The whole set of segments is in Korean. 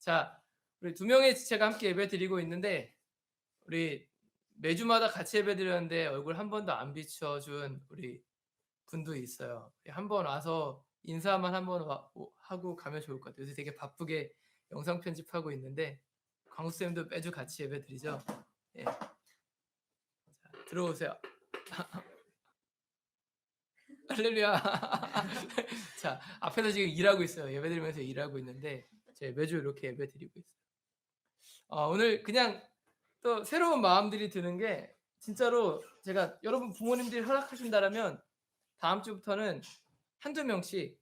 자, 우리 두 명의 지체가 함께 예배 드리고 있는데 우리 매주마다 같이 예배 드렸는데 얼굴 한 번도 안 비춰준 우리 분도 있어요. 한번 와서 인사만 한번 하고 가면 좋을 것 같아요. 요새 되게 바쁘게 영상 편집하고 있는데 광수 쌤도 매주 같이 예배 드리죠. 예. 자, 들어오세요. 할렐루야. 자, 앞에서 지금 일하고 있어요. 예배 드리면서 일하고 있는데 제가 매주 이렇게 예배 드리고 있어요. 오늘 그냥 또 새로운 마음들이 드는 게 진짜로 제가 여러분 부모님들이 허락하신다라면 다음 주부터는 한두 명씩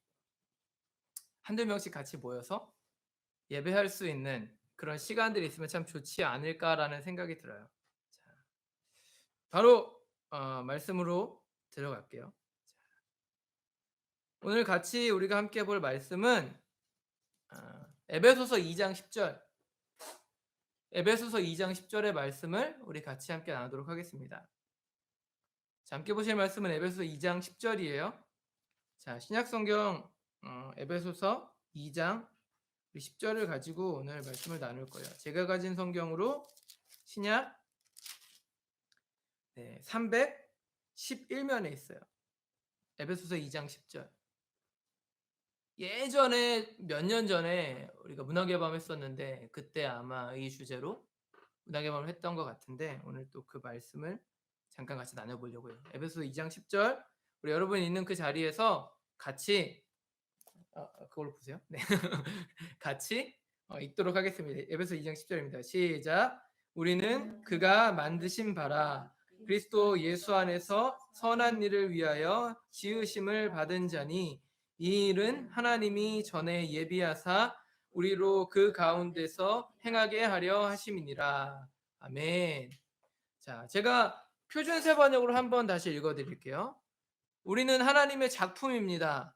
같이 모여서 예배할 수 있는 그런 시간들이 있으면 참 좋지 않을까라는 생각이 들어요. 자, 바로 말씀으로 들어갈게요. 오늘 같이 우리가 함께 볼 말씀은 에베소서 2장 10절 에베소서 2장 10절의 말씀을 우리 같이 함께 나누도록 하겠습니다. 자, 함께 보실 말씀은 에베소서 2장 10절이에요. 자, 신약성경 에베소서 2장 10절을 가지고 오늘 말씀을 나눌 거예요. 제가 가진 성경으로 신약 311면에 있어요. 에베소서 2장 10절. 예전에 몇 년 전에 우리가 문학의 밤 했었는데 그때 아마 이 주제로 문학의 밤을 했던 것 같은데 오늘 또 그 말씀을 잠깐 같이 나눠보려고요. 에베소서 2장 10절. 우리 여러분 있는 그 자리에서 같이 그걸로 보세요. 네. 같이 읽도록 하겠습니다. 에베소 2장 10절입니다. 시작. 우리는 그가 만드신 바라 그리스도 예수 안에서 선한 일을 위하여 지으심을 받은 자니 이 일은 하나님이 전에 예비하사 우리로 그 가운데서 행하게 하려 하심이니라. 아멘. 자, 제가 표준세 번역으로 한번 다시 읽어드릴게요. 우리는 하나님의 작품입니다.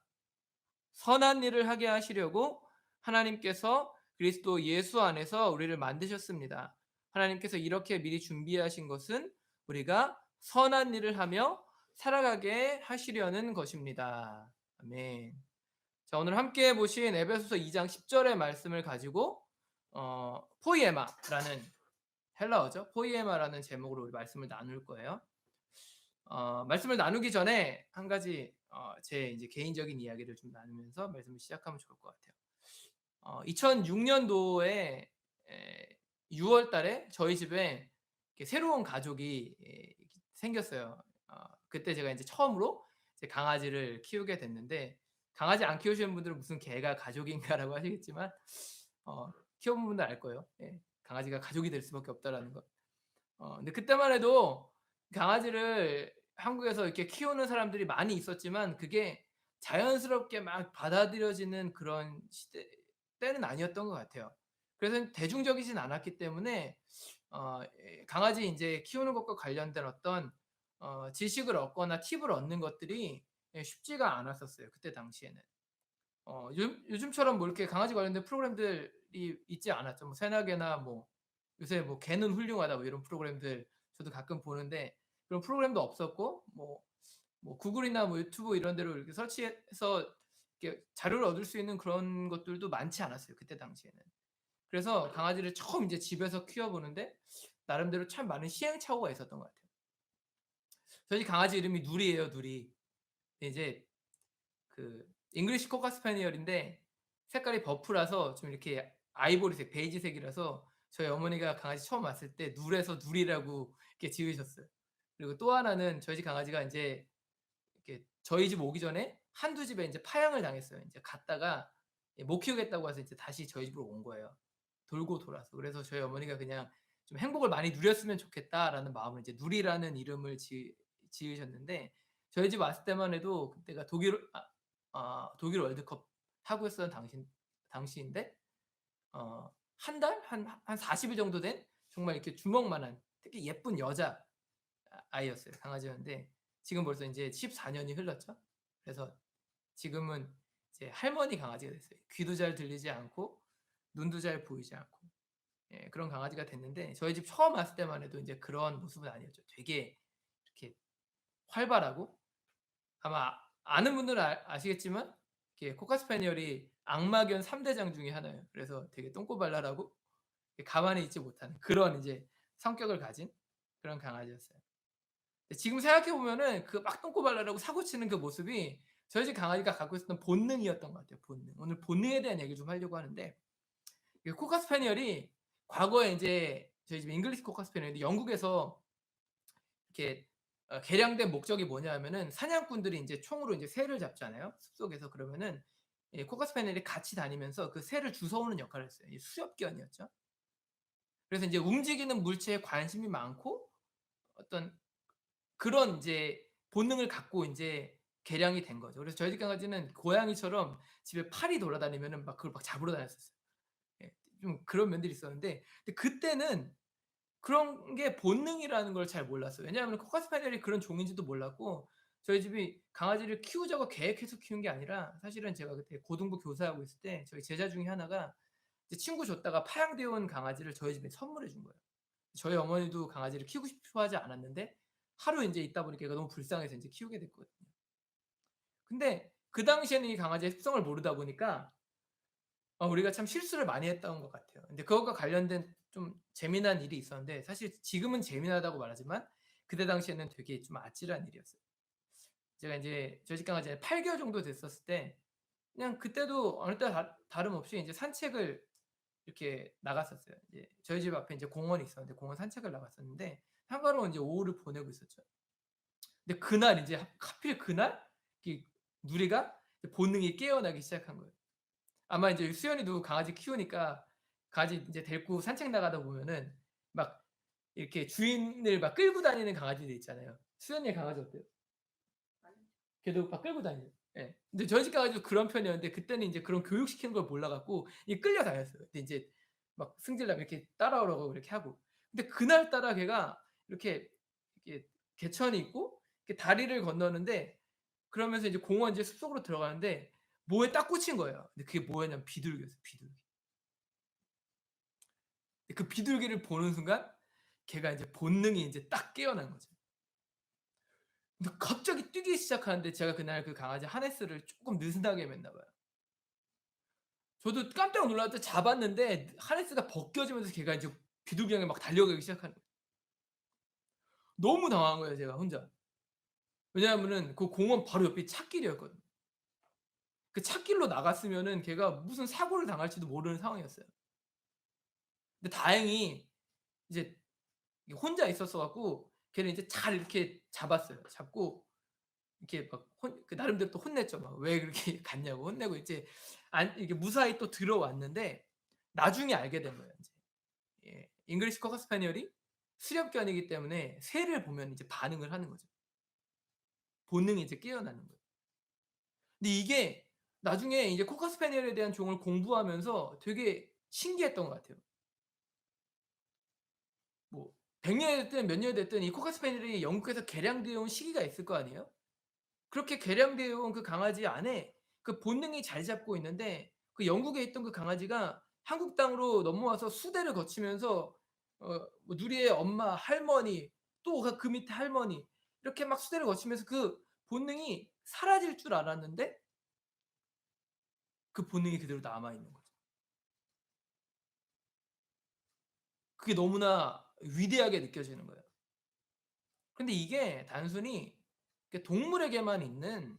선한 일을 하게 하시려고 하나님께서 그리스도 예수 안에서 우리를 만드셨습니다. 하나님께서 이렇게 미리 준비하신 것은 우리가 선한 일을 하며 살아가게 하시려는 것입니다. 아멘. 자, 오늘 함께 보신 에베소서 2장 10절의 말씀을 가지고 포이에마라는 헬라어죠. 포이에마라는 제목으로 우리 말씀을 나눌 거예요. 말씀을 나누기 전에 한 가지 제 이제 개인적인 이야기를 좀 나누면서 말씀을 시작하면 좋을 것 같아요. 2006년도에 6월 달에 저희 집에 새로운 가족이 생겼어요. 그때 제가 이제 처음으로 이제 강아지를 키우게 됐는데 강아지 안 키우시는 분들은 무슨 개가 가족인가라고 하시겠지만 키워본 분들 알 거예요. 예, 강아지가 가족이 될 수밖에 없다라는 거. 근데 그때만 해도 강아지를 한국에서 이렇게 키우는 사람들이 많이 있었지만 그게 자연스럽게 막 받아들여지는 그런 시대 때는 아니었던 것 같아요. 그래서 대중적이진 않았기 때문에 강아지 이제 키우는 것과 관련된 어떤 지식을 얻거나 팁을 얻는 것들이 쉽지가 않았었어요. 그때 당시에는. 요즘처럼 뭐 이렇게 강아지 관련된 프로그램들이 있지 않았죠. 뭐 새나개나 뭐 요새 뭐 개는 훌륭하다 뭐 이런 프로그램들 저도 가끔 보는데 그런 프로그램도 없었고 뭐 구글이나 뭐 유튜브 이런 데로 이렇게 설치해서 이렇게 자료를 얻을 수 있는 그런 것들도 많지 않았어요. 그때 당시에는. 그래서 강아지를 처음 이제 집에서 키워보는데 나름대로 참 많은 시행착오가 있었던 것 같아요. 저희 강아지 이름이 누리예요, 누리. 이제 그 잉글리시 코카 스파니얼인데 색깔이 버프라서 좀 이렇게 아이보리색, 베이지색이라서 저희 어머니가 강아지 처음 왔을 때 누래서 누리라고 이렇게 지으셨어요. 그리고 또 하나는 저희 집 강아지가 이제 이렇게 저희 집 오기 전에 한두 집에 이제 파양을 당했어요. 이제 갔다가 못 키우겠다고 해서 이제 다시 저희 집으로 온 거예요. 돌고 돌아서. 그래서 저희 어머니가 그냥 좀 행복을 많이 누렸으면 좋겠다라는 마음으로 이제 누리라는 이름을 지으셨는데 저희 집 왔을 때만 해도 그때가 독일 월드컵 하고 있었던 당시인데 한 달? 한 40일 정도 된 정말 이렇게 주먹만한 되게 예쁜 여자 아이였어요. 강아지였는데 지금 벌써 이제 14년이 흘렀죠. 그래서 지금은 이제 할머니 강아지가 됐어요. 귀도 잘 들리지 않고 눈도 잘 보이지 않고 그런 강아지가 됐는데 저희 집 처음 왔을 때만 해도 이제 그런 모습은 아니었죠. 되게 이렇게 활발하고 아마 아는 분들은 아시겠지만 이렇게 코카 스파니엘이 악마견 3 대장 중에 하나예요. 그래서 되게 똥꼬발랄하고 가만히 있지 못하는 그런 이제 성격을 가진 그런 강아지였어요. 지금 생각해 보면은 그 막 똥꼬발랄하고 사고치는 그 모습이 저희 집 강아지가 갖고 있었던 본능이었던 것 같아요, 본능. 오늘 본능에 대한 얘기를 좀 하려고 하는데 이 코카 스파니엘이 과거에 인제 저희 집에 잉글리시 코카 스파니엘인데 영국에서 이렇게 개량된 목적이 뭐냐 하면은 사냥꾼들이 인제 총으로 인제 새를 잡잖아요, 숲속에서. 그러면은 이 코카 스파니엘이 같이 다니면서 그 새를 주워오는 역할을 했어요. 이 수렵견이었죠. 그래서 인제 움직이는 물체에 관심이 많고 어떤 그런 인제 본능을 갖고 인제 개량이 된 거죠. 그래서 저희 집 강아지는 고양이처럼 집에 팔이 돌아다니면은 막 그걸 막 잡으러 다녔었어요. 예. 좀 그런 면들이 있었는데 근데 그때는 그런 게 본능이라는 걸 잘 몰랐어요. 왜냐하면 코카 스파니엘이 그런 종인지도 몰랐고 저희 집이 강아지를 키우자고 계획해서 키운 게 아니라 사실은 제가 그때 고등부 교사하고 있을 때 저희 제자 중에 하나가 이제 친구 줬다가 파양되어 온 강아지를 저희 집에 선물해 준 거예요. 저희 어머니도 강아지를 키우고 싶어 하지 않았는데 하루 인제 있다 보니까 얘가 너무 불쌍해서 인제 키우게 됐거든요. 근데 그 당시에는 이 강아지의 습성을 모르다 보니까 우리가 참 실수를 많이 했던 것 같아요. 근데 그것과 관련된 좀 재미난 일이 있었는데 사실 지금은 재미나다고 말하지만 그때 당시에는 되게 좀 아찔한 일이었어요. 제가 인제 저희 집 강아지가 8 개월 정도 됐었을 때 그냥 그때도 어느 때와 다름없이 인제 산책을 이렇게 나갔었어요. 이제 저희 집 앞에 인제 공원이 있었는데 공원 산책을 나갔었는데 한가로운 인제 오후를 보내고 있었죠. 근데 그날 인제 하필 그날 이 누리가 본능이 깨어나기 시작한 거예요. 아마 이제 수연이도 강아지 키우니까 강아지 인제 데리고 산책 나가다 보면은 막 이렇게 주인을 막 끌고 다니는 강아지들 있잖아요. 수연이의 강아지 어때요? 걔도 막 끌고 다녀요. 예. 근데 저희 집 강아지도 그런 편이었는데 그때는 인제 그런 교육시키는 걸 몰라 갖고 이 끌려다녔어요. 근데 인제 막 승질나면 이렇게 따라오라고 이렇게 하고. 근데 그날따라 걔가 이렇게 개천이 있고 이렇게 다리를 건너는데 그러면서 이제 공원 이제 숲속으로 들어가는데 뭐에 딱 꽂힌 거예요. 근데 그게 뭐였냐면 비둘기였어요, 비둘기. 그 비둘기를 보는 순간 걔가 이제 본능이 인제 딱 깨어난 거죠. 근데 갑자기 뛰기 시작하는데 제가 그날 그 강아지 하네스를 쪼끔 느슨하게 맸나 봐요. 저도 깜짝 놀라서 잡았는데 하네스가 벗겨지면서 걔가 이제 비둘기 향해 막 달려가기 시작하는 거예요. 너무 당황한 거예요 제가 혼자. 왜냐하면은 그 공원 바로 옆이 찻길이었거든요. 그 찻길로 나갔으면은 걔가 무슨 사고를 당할지도 모르는 상황이었어요. 근데 다행히 이제 혼자 있었어 갖고 걔를 이제 잘 이렇게 잡았어요. 잡고 이렇게 막 나름대로 또 혼냈죠. 막 "왜 그렇게 갔냐."고 혼내고 이제 이게 무사히 또 들어왔는데 나중에 알게 된 거예요 인제. 예. 잉글리시 커커 스파니엘이 수렵견이기 때문에 새를 보면 이제 반응을 하는 거죠. 본능이 이제 깨어나는 거예요. 근데 이게 나중에 이제 코카 스파니엘에 대한 종을 공부하면서 되게 신기했던 것 같아요. 뭐 100 년이 됐든 몇 년이 됐든 이 코카 스파니엘이 영국에서 개량되어 온 시기가 있을 거 아니에요? 그렇게 개량되어 온 그 강아지 안에 그 본능이 자리 잡고 있는데 그 영국에 있던 그 강아지가 한국 땅으로 넘어와서 수대를 거치면서 뭐 누리의 엄마, 할머니 또 그 밑에 할머니 이렇게 막 수대를 거치면서 그 본능이 사라질 줄 알았는데 그 본능이 그대로 남아 있는 거죠. 그게 너무나 위대하게 느껴지는 거예요. 근데 이게 단순히 동물에게만 있는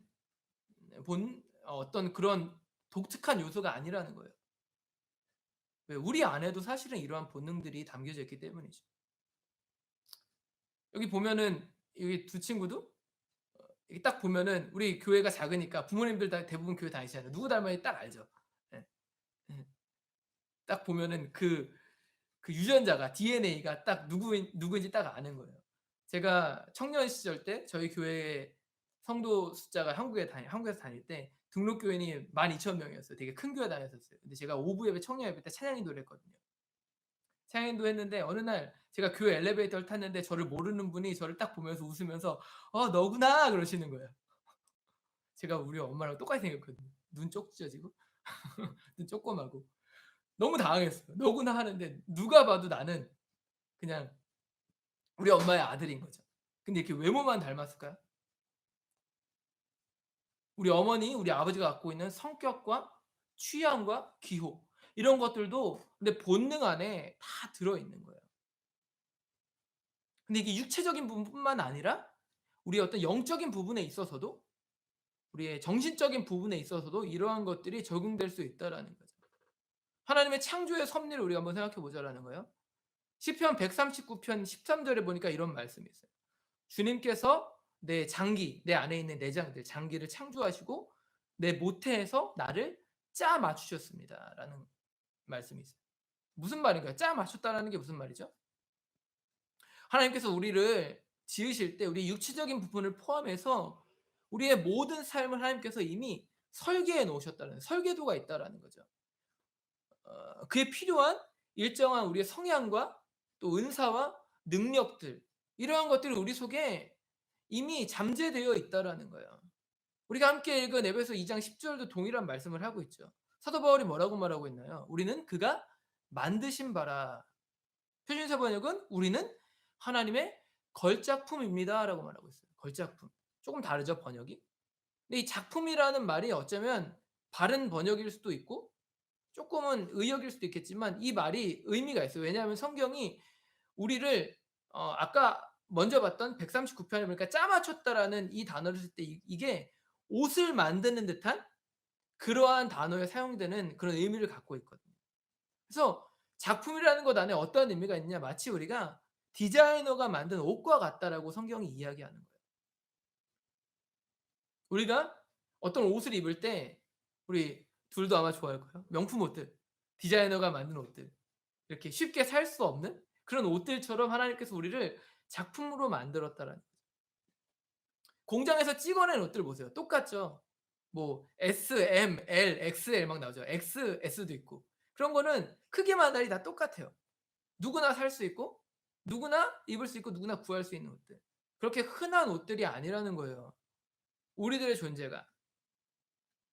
어떤 그런 독특한 요소가 아니라는 거예요. 왜 우리 안에도 사실은 이러한 본능들이 담겨져 있기 때문이죠. 여기 보면은 여기 두 친구도 여기 딱 보면은 우리 교회가 작으니까 부모님들 다 대부분 교회 다니시잖아요. 누구 닮았는지 딱 알죠. 예. 예. 딱 보면은 그 유전자가 DNA가 딱 누구인지 딱 아는 거예요. 제가 청년 시절 때 저희 교회 성도 숫자가 한국에서 다닐 때 등록 교인이 12,000 명이었어요. 되게 큰 교회 다녔었어요. 근데 제가 오부 예배 청년 예배 때 찬양 인도를 했거든요. 찬양 인도했는데 어느 날 제가 교회 엘리베이터를 탔는데 저를 모르는 분이 저를 딱 보면서 웃으면서 "어 너구나." 그러시는 거예요. 제가 우리 엄마랑 똑같이 생겼거든요. 눈 쪽 찢어지고 눈 쪼꼬마고. 너무 당황했어요. "너구나." 하는데 누가 봐도 나는 그냥 우리 엄마의 아들인 거죠. 근데 이렇게 외모만 닮았을까요? 우리 어머니, 우리 아버지가 갖고 있는 성격과 취향과 기호 이런 것들도 근데 본능 안에 다 들어 있는 거예요. 근데 이게 육체적인 부분뿐만 아니라 우리의 어떤 영적인 부분에 있어서도 우리의 정신적인 부분에 있어서도 이러한 것들이 적용될 수 있다라는 거죠. 하나님의 창조의 섭리를 우리가 한번 생각해 보자라는 거예요. 시편 139편 13절에 보니까 이런 말씀이 있어요. 주님께서 내 장기, 내 안에 있는 내장들, 장기를 창조하시고 내 모태에서 나를 짜 맞추셨습니다라는 말씀이 있어요. 무슨 말인가요? 짜 맞췄다라는 게 무슨 말이죠? 하나님께서 우리를 지으실 때 우리 육체적인 부분을 포함해서 우리의 모든 삶을 하나님께서 이미 설계해 놓으셨다는 설계도가 있다라는 거죠. 그에 필요한 일정한 우리의 성향과 또 은사와 능력들 이러한 것들이 우리 속에 이미 잠재되어 있다라는 거예요. 우리가 함께 읽은 에베소 2장 10절도 동일한 말씀을 하고 있죠. 사도 바울이 뭐라고 말하고 있나요? 우리는 그가 만드신 바라. 표준세 번역은 우리는 하나님의 걸작품입니다라고 말하고 있어요. 걸작품. 조금 다르죠, 번역이. 근데 이 작품이라는 말이 어쩌면 바른 번역일 수도 있고 조금은 의역일 수도 있겠지만 이 말이 의미가 있어요. 왜냐하면 성경이 우리를 아까 먼저 봤던 139편에 보니까 짜 맞췄다라는 이 단어를 쓸 때 이게 옷을 만드는 듯한 그러한 단어에 사용되는 그런 의미를 갖고 있거든요. 그래서 작품이라는 것 안에 어떤 의미가 있느냐 마치 우리가 디자이너가 만든 옷과 같다라고 성경이 이야기하는 거예요. 우리가 어떤 옷을 입을 때 우리 둘도 아마 좋아할 거예요. 명품 옷들, 디자이너가 만든 옷들. 이렇게 쉽게 살 수 없는 그런 옷들처럼 하나님께서 우리를 작품으로 만들었다라는 거죠. 공장에서 찍어낸 옷들 보세요. 똑같죠. 뭐 S, M, L, XL 막 나오죠. XS도 있고. 그런 거는 크기만 달리 다 똑같아요. 누구나 살 수 있고 누구나 입을 수 있고 누구나 구할 수 있는 옷들. 그렇게 흔한 옷들이 아니라는 거예요. 우리들의 존재가.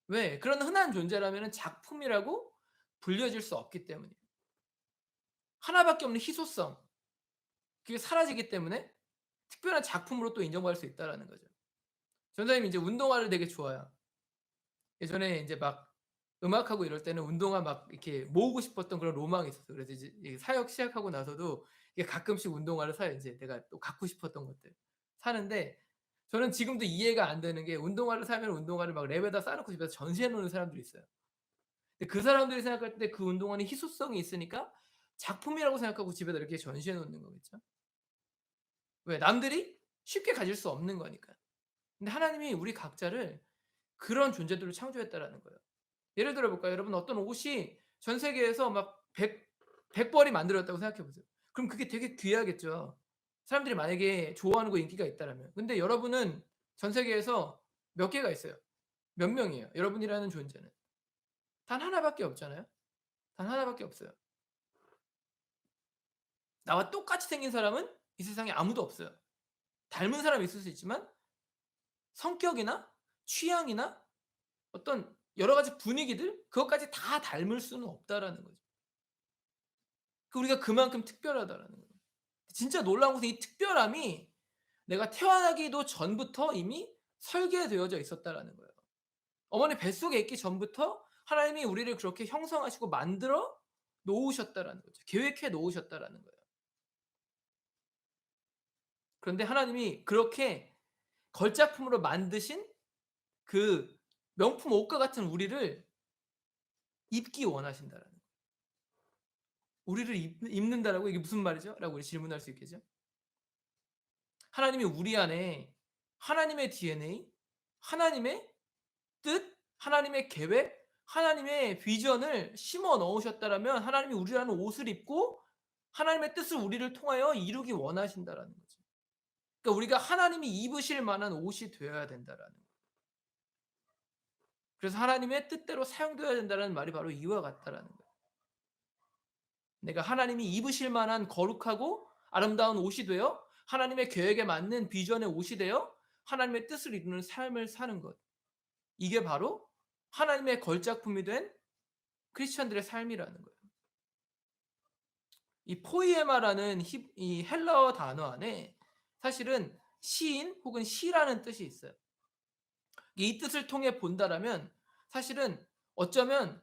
왜? 그런 흔한 존재라면 작품이라고 불려질 수 없기 때문이에요. 하나밖에 없는 희소성. 그게 사라지기 때문에 특별한 작품으로 또 인정받을 수 있다라는 거죠. 전사님이 이제 운동화를 되게 좋아해요. 예전에 이제 막 음악하고 이럴 때는 운동화 막 이렇게 모으고 싶었던 그런 로망이 있었어요. 그래서 이제 사역 시작하고 나서도 이게 가끔씩 운동화를 사요. 이제 내가 또 갖고 싶었던 것들 사는데 저는 지금도 이해가 안 되는 게 운동화를 사면 운동화를 막 랩에다 쌓아놓고 집에서 전시해 놓는 사람들이 있어요. 근데 그 사람들이 생각할 때 그 운동화는 희소성이 있으니까 작품이라고 생각하고 집에다 이렇게 전시해 놓는 거겠죠. 왜? 남들이 쉽게 가질 수 없는 거니까. 근데 하나님이 우리 각자를 그런 존재들로 창조했다라는 거예요. 예를 들어 볼까요? 여러분 어떤 옷이 전 세계에서 막 100 벌이 만들어졌다고 생각해 보세요. 그럼 그게 되게 귀하겠죠. 사람들이 만약에 좋아하는 거 인기가 있다라면. 근데 여러분은 전 세계에서 몇 개가 있어요? 몇 명이에요? 여러분이라는 존재는. 단 하나밖에 없잖아요. 단 하나밖에 없어요. 나와 똑같이 생긴 사람은 이 세상에 아무도 없어요. 닮은 사람이 있을 수 있지만 성격이나 취향이나 어떤 여러 가지 분위기들 그것까지 다 닮을 수는 없다라는 거죠. 우리가 그만큼 특별하다라는 거예요. 진짜 놀라운 것은 이 특별함이 내가 태어나기도 전부터 이미 설계되어져 있었다라는 거예요. 어머니 뱃속에 있기 전부터 하나님이 우리를 그렇게 형성하시고 만들어 놓으셨다라는 거죠. 계획해 놓으셨다라는 거예요. 그런데 하나님이 그렇게 걸작품으로 만드신 그 명품 옷과 같은 우리를 입기 원하신다라는 거예요. 우리를 입는다라고 이게 무슨 말이죠? 라고 우리 질문할 수 있겠죠? 하나님이 우리 안에 하나님의 DNA, 하나님의 뜻, 하나님의 계획, 하나님의 비전을 심어 넣으셨다라면 하나님이 우리라는 옷을 입고 하나님의 뜻을 우리를 통하여 이루기 원하신다라는 거죠. 그러니까 우리가 하나님이 입으실 만한 옷이 되어야 된다라는 거예요. 그래서 하나님의 뜻대로 사용되어야 된다는 말이 바로 이와 같다라는 거예요. 내가 하나님이 입으실 만한 거룩하고 아름다운 옷이 되어 하나님의 계획에 맞는 비전의 옷이 되어 하나님의 뜻을 이루는 삶을 사는 것. 이게 바로 하나님의 걸작품이 된 크리스천들의 삶이라는 거예요. 이 포이에마라는 이 헬라어 단어 안에 사실은 시인 혹은 시라는 뜻이 있어요. 이 뜻을 통해 본다라면 사실은 어쩌면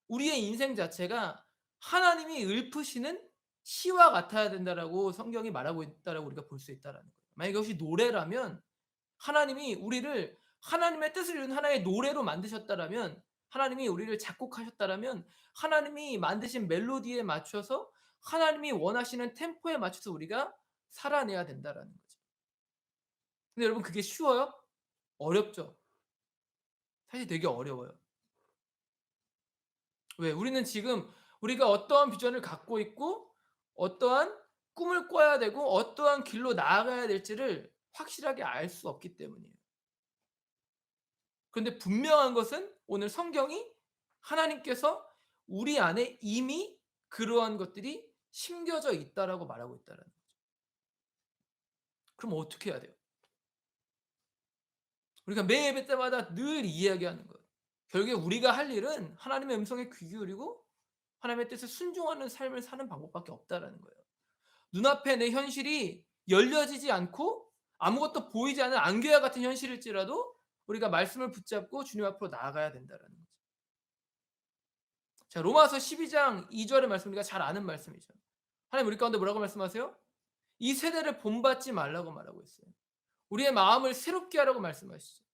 우리의 인생 자체가 하나님이 읊으시는 시와 같아야 된다라고 성경이 말하고 있다라고 우리가 볼 수 있다라는 거예요. 만약 이것이 노래라면 하나님이 우리를 하나님의 뜻을 이룬 하나의 노래로 만드셨다라면, 하나님이 우리를 작곡하셨다라면 하나님이 만드신 멜로디에 맞춰서 하나님이 원하시는 템포에 맞춰서 우리가 살아내야 된다라는 거죠. 근데 여러분 그게 쉬워요? 어렵죠. 사실 되게 어려워요. 왜? 우리는 지금 우리가 어떠한 비전을 갖고 있고 어떠한 꿈을 꿔야 되고 어떠한 길로 나아가야 될지를 확실하게 알 수 없기 때문이에요. 그런데 분명한 것은 오늘 성경이 하나님께서 우리 안에 이미 그러한 것들이 심겨져 있다라고 말하고 있다라는 거죠. 그럼 어떻게 해야 돼요? 우리가 매 예배 때마다 늘 이야기하는 것. 결국에 우리가 할 일은 하나님의 음성에 귀 기울이고 하나님의 뜻에 순종하는 삶을 사는 방법밖에 없다라는 거예요. 눈앞에 내 현실이 열려지지 않고 아무것도 보이지 않는 안개와 같은 현실일지라도 우리가 말씀을 붙잡고 주님 앞으로 나아가야 된다라는 거죠. 자, 로마서 12장 2절의 말씀 우리가 잘 아는 말씀이죠. 하나님 우리 가운데 뭐라고 말씀하세요? 이 세대를 본받지 말라고 말하고 있어요. 우리의 마음을 새롭게 하라고 말씀하시죠.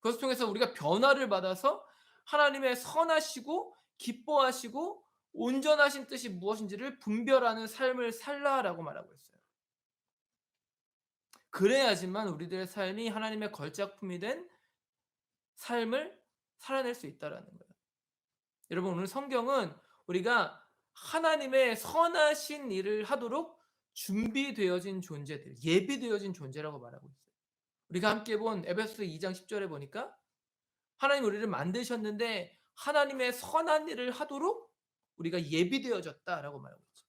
그것을 통해서 우리가 변화를 받아서 하나님의 선하시고 기뻐하시고 온전하신 뜻이 무엇인지를 분별하는 삶을 살라라고 말하고 있어요. 그래야지만 우리들의 삶이 하나님의 걸작품이 된 삶을 살아낼 수 있다라는 거예요. 여러분 오늘 성경은 우리가 하나님의 선하신 일을 하도록 준비되어진 존재들, 예비되어진 존재라고 말하고 있어요. 우리가 함께 본 에베소서 2장 10절에 보니까 하나님 우리를 만드셨는데 하나님의 선한 일을 하도록 우리가 예비되어졌다라고 말하고 있죠.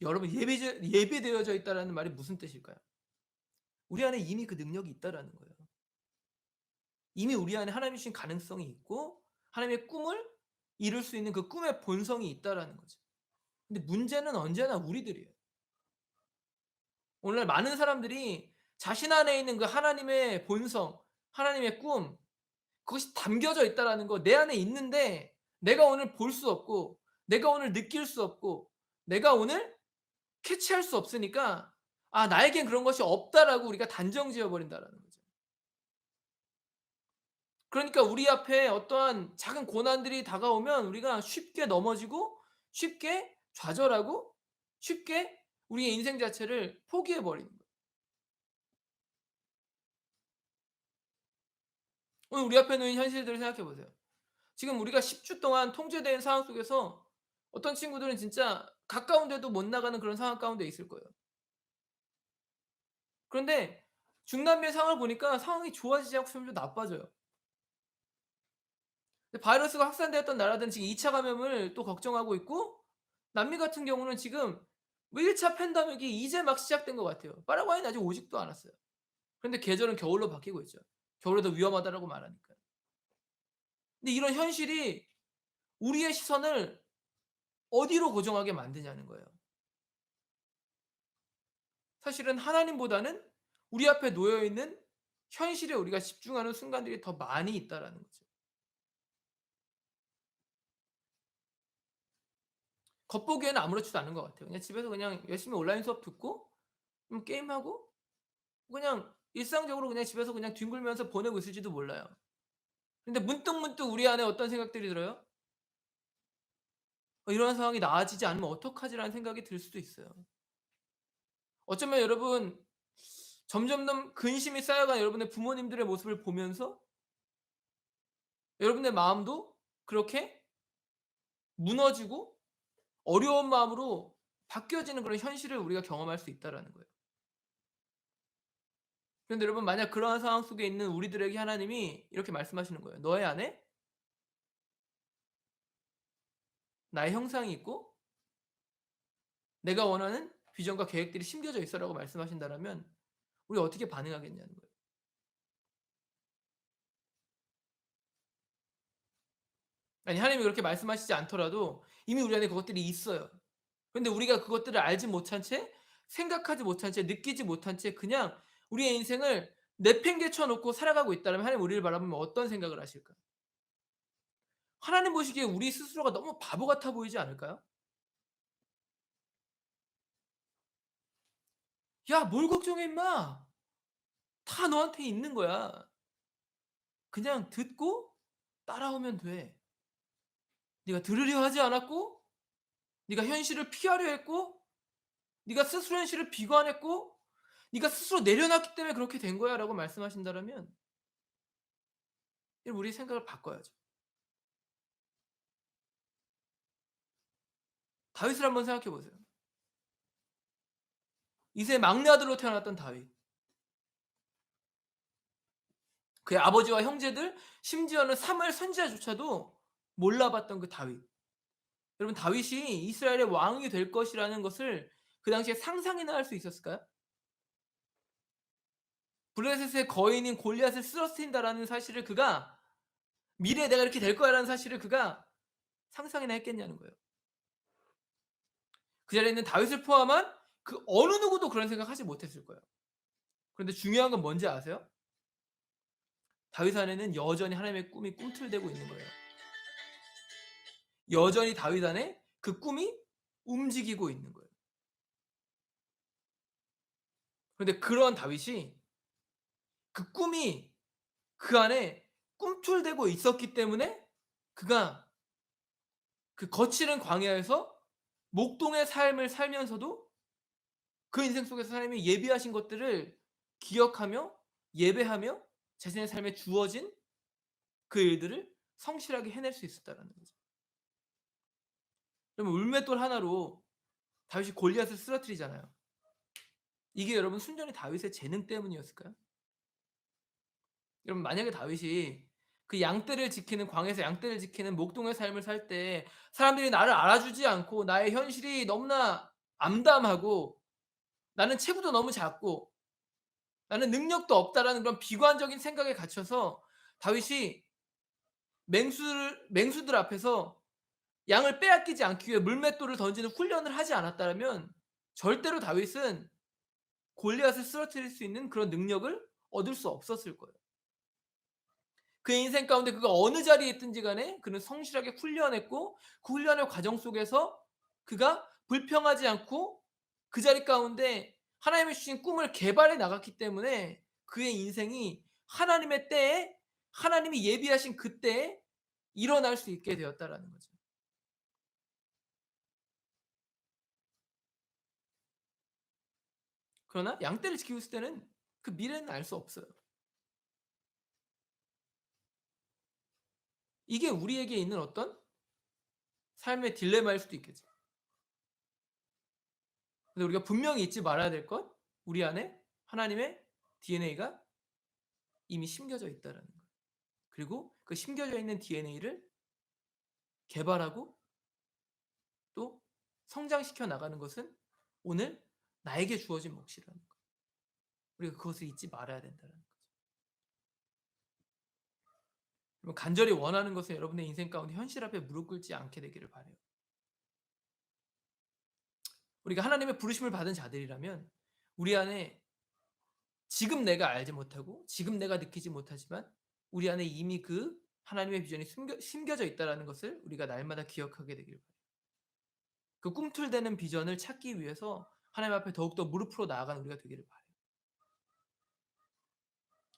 여러분 예비되어져 있다라는 말이 무슨 뜻일까요? 우리 안에 이미 그 능력이 있다라는 거예요. 이미 우리 안에 하나님이 주신 가능성이 있고 하나님의 꿈을 이룰 수 있는 그 꿈의 본성이 있다라는 거죠. 근데 문제는 언제나 우리들이에요. 오늘날 많은 사람들이 자신 안에 있는 그 하나님의 본성, 하나님의 꿈, 그것이 담겨져 있다라는 거, 내 안에 있는데 내가 오늘 볼 수 없고 내가 오늘 느낄 수 없고 내가 오늘 캐치할 수 없으니까 나에겐 그런 것이 없다라고 우리가 단정 지어 버린다라는 거죠. 그러니까 우리 앞에 어떠한 작은 고난들이 다가오면 우리가 쉽게 넘어지고 쉽게 좌절하고 쉽게 우리의 인생 자체를 포기해 버리는 거예요. 오늘 우리 앞에 놓인 현실들을 생각해 보세요. 지금 우리가 10주 동안 통제된 상황 속에서 어떤 친구들은 진짜 가까운 데도 못 나가는 그런 상황 가운데 있을 거예요. 그런데 중남미의 상황을 보니까 상황이 좋아지지 않고 점점 나빠져요. 바이러스가 확산되었던 나라들은 지금 2차 감염을 또 걱정하고 있고 남미 같은 경우는 지금 1차 팬데믹이 이제 막 시작된 것 같아요. 파라과이는 아직 오지도 않았어요. 그런데 계절은 겨울로 바뀌고 있죠. 겨울에 더 위험하다라고 말하니까. 근데 이런 현실이 우리의 시선을 어디로 고정하게 만드냐는 거예요. 사실은 하나님보다는 우리 앞에 놓여 있는 현실에 우리가 집중하는 순간들이 더 많이 있다라는 거죠. 겉보기에는 아무렇지도 않은 것 같아요. 그냥 집에서 그냥 열심히 온라인 수업 듣고 게임하고 그냥 일상적으로 그냥 집에서 그냥 뒹굴면서 보내고 있을지도 몰라요. 근데 문득문득 우리 안에 어떤 생각들이 들어요? '이런 상황이 나아지지 않으면 어떡하지?'라는 생각이 들 수도 있어요. 어쩌면 여러분 점점점 근심이 쌓여간 여러분의 부모님들의 모습을 보면서 여러분의 마음도 그렇게 무너지고 어려운 마음으로 바뀌어지는 그런 현실을 우리가 경험할 수 있다라는 거예요. 그런데 여러분 만약 그러한 상황 속에 있는 우리들에게 하나님이 이렇게 말씀하시는 거예요. "너의 안에 나의 형상이 있고 내가 원하는 비전과 계획들이 심겨져 있어."라고 말씀하신다라면 우리가 어떻게 반응하겠냐는 거예요. 아니 하나님이 그렇게 말씀하시지 않더라도 이미 우리 안에 그것들이 있어요. 그런데 우리가 그것들을 알지 못한 채 생각하지 못한 채 느끼지 못한 채 그냥 우리의 인생을 내팽개쳐 놓고 살아가고 있다면 하나님 우리를 바라보면 어떤 생각을 하실까요? 하나님 보시기에 우리 스스로가 너무 바보 같아 보이지 않을까요? "야 뭘 걱정해 임마. 다 너한테 있는 거야. 그냥 듣고 따라오면 돼. 네가 들으려 하지 않았고 네가 현실을 피하려 했고 네가 스스로 현실을 비관했고 네가 스스로 내려놨기 때문에 그렇게 된 거야."라고 말씀하신다라면 우리 생각을 바꿔야죠. 다윗을 한번 생각해 보세요. 이세의 막내 아들로 태어났던 다윗. 그의 아버지와 형제들 심지어는 사무엘 선지자조차도 몰라봤던 그 다윗. 여러분 다윗이 이스라엘의 왕이 될 것이라는 것을 그 당시에 상상이나 할 수 있었을까요? 블레셋의 거인인 골리앗을 쓰러뜨린다라는 사실을 그가 미래에 내가 이렇게 될 거야라는 사실을 그가 상상이나 했겠냐는 거예요. 그 자리에 있는 다윗을 포함한 그 어느 누구도 그런 생각하지 못했을 거예요. 그런데 중요한 건 뭔지 아세요? 다윗 안에는 여전히 하나님의 꿈이 꿈틀대고 있는 거예요. 여전히 다윗 안에 그 꿈이 움직이고 있는 거예요. 그런데 그런 다윗이 그 꿈이 그 안에 꿈틀대고 있었기 때문에 그가 그 거칠은 광야에서 목동의 삶을 살면서도 그 인생 속에서 하나님이 예비하신 것들을 기억하며 예배하며 자신의 삶에 주어진 그 일들을 성실하게 해낼 수 있었다라는 거죠. 그러면 울맷돌 하나로 다윗이 골리앗을 쓰러뜨리잖아요. 이게 여러분 순전히 다윗의 재능 때문이었을까요? 여러분 만약에 다윗이 그 양떼를 지키는 광야에서 양떼를 지키는 목동의 삶을 살 때 사람들이 나를 알아주지 않고 나의 현실이 너무나 암담하고 나는 체구도 너무 작고 나는 능력도 없다라는 그런 비관적인 생각에 갇혀서 다윗이 맹수들 앞에서 양을 빼앗기지 않기 위해 물맷돌을 던지는 훈련을 하지 않았다면 절대로 다윗은 골리앗을 쓰러뜨릴 수 있는 그런 능력을 얻을 수 없었을 거예요. 그의 인생 가운데 그가 어느 자리에 있든지 간에 그는 성실하게 훈련했고 그 훈련의 과정 속에서 그가 불평하지 않고 그 자리 가운데 하나님이 주신 꿈을 개발해 나갔기 때문에 그의 인생이 하나님의 때에 하나님이 예비하신 그때에 일어날 수 있게 되었다라는 거죠. 그러나 양떼를 지키고 있을 때는 그 미래는 알 수 없어요. 이게 우리에게 있는 어떤 삶의 딜레마일 수도 있겠죠. 근데 우리가 분명히 잊지 말아야 될 것, 우리 안에 하나님의 DNA가 이미 심겨져 있다라는 거예요. 그리고 그 심겨져 있는 DNA를 개발하고 또 성장시켜 나가는 것은 오늘 나에게 주어진 몫이라는 거예요. 우리가 그것을 잊지 말아야 된다는 거죠. 여러분 간절히 원하는 것은 여러분의 인생 가운데 현실 앞에 무릎 꿇지 않게 되기를 바라요. 우리가 하나님의 부르심을 받은 자들이라면 우리 안에 지금 내가 알지 못하고 지금 내가 느끼지 못하지만 우리 안에 이미 그 하나님의 비전이 심겨져 있다는 것을 우리가 날마다 기억하게 되기를 바라요. 그 꿈틀대는 비전을 찾기 위해서 하나님 앞에 더욱더 무릎으로 나아가는 우리가 되기를 바라요.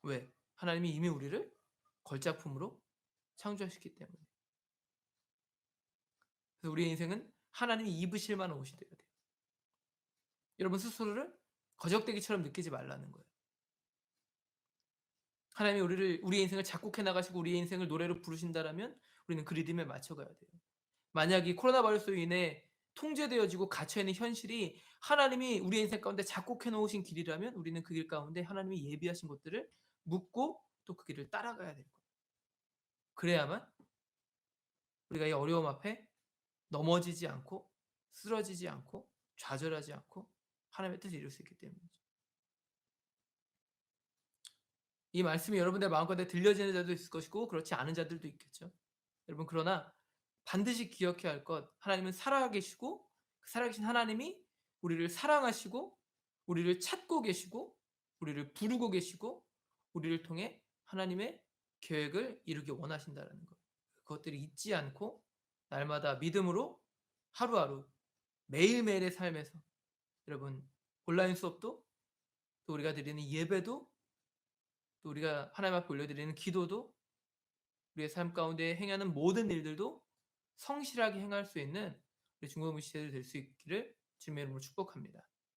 왜? 하나님이 이미 우리를 걸작품으로 창조하셨기 때문에. 그래서 우리의 인생은 하나님이 입으실 만한 옷이 되어야 돼요. 여러분 스스로를 거적대기처럼 느끼지 말라는 거예요. 하나님이 우리의 인생을 작곡해 나가시고 우리의 인생을 노래로 부르신다라면 우리는 그 리듬에 맞춰가야 돼요. 만약 이 코로나 바이러스로 인해 통제되어지고 갇혀 있는 현실이 하나님이 우리의 인생 가운데 작곡해 놓으신 길이라면 우리는 그 길 가운데 하나님이 예비하신 것들을 묻고 또 그 길을 따라가야 될 거예요. 그래야만 우리가 이 어려움 앞에 넘어지지 않고 쓰러지지 않고 좌절하지 않고 하나님의 뜻을 이룰 수 있기 때문이죠. 이 말씀이 여러분들 마음가운데 들려지는 자도 있을 것이고 그렇지 않은 자들도 있겠죠. 여러분 그러나 반드시 기억해야 할 것, 하나님은 살아계시고 그 살아계신 하나님이 우리를 사랑하시고 우리를 찾고 계시고 우리를 부르고 계시고 우리를 통해 하나님의 계획을 이루기 원하신다라는 것. 그것들을 잊지 않고 날마다 믿음으로 하루하루 매일매일의 삶에서 여러분 온라인 수업도 또 우리가 드리는 예배도 또 우리가 하나님 앞에 올려드리는 기도도 우리의 삶 가운데 행하는 모든 일들도 성실하게 행할 수 있는 우리 중고등부 시대들 될 수 있기를 주님의 이름으로 축복합니다.